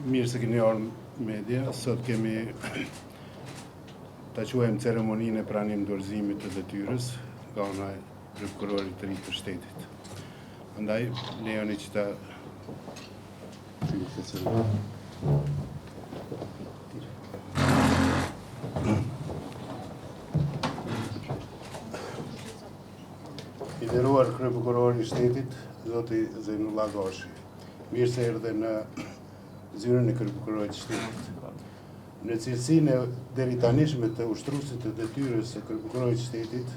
Mirë se keni ardhur media. Sot kemi ta quajmë ceremoninë e pranim dorëzimit të detyrës nga ana e prokurorit të ri të shtetit. Prandaj lejoni që ta I nderuar kryeprokurori i shtetit, zoti Zejnullah Gashi. Mirë se erdhe në zyrën e kryeprokurorit të shtetit. Në cilësinë e deritanishme të ushtruesit të detyrës së kryeprokurorit të shtetit,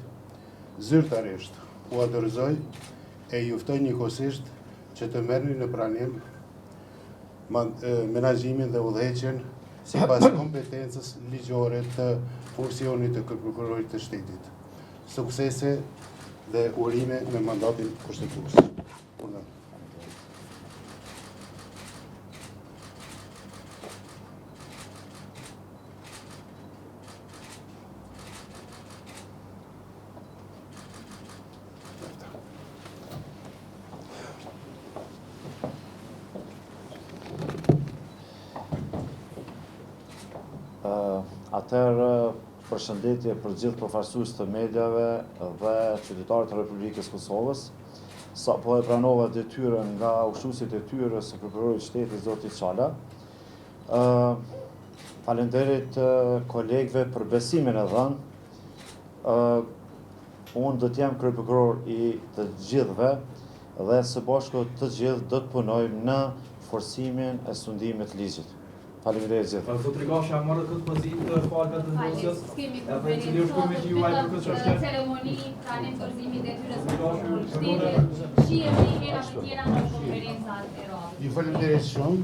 zyrtarisht u autorizoj e juftoj njëkohësisht që të merrni në pranim menaxhimin dhe udhëheqjen sipas kompetencës ligjore të funksionit të kryeprokurorit të shtetit. Suksese dhe urime me mandatin kushtetues. Atëherë, përshëndetje për gjithë përfaqësues të mediave dhe qytetarët e Republikës Kosovës. Sapo e pranova detyrën nga ushtruesi i detyrës së prokurorit të shtetit zoti Çala. Faleminderit kolegëve për besimin e dhënë. Unë do të jem kryeprokuror i të gjithëve dhe së bashku të gjithë do të punojmë në forcimin e sundimit të ligjit. Faleminderit gjithë. Zotri Gashi, a marrë këtë pozitë falka të ndosjes? Kemi ceremoni pranim dorëzimit detyrës së prokurorit të shtetit. Shihemi hera të tjera në konferencat e radhës. Ju faleminderit shumë.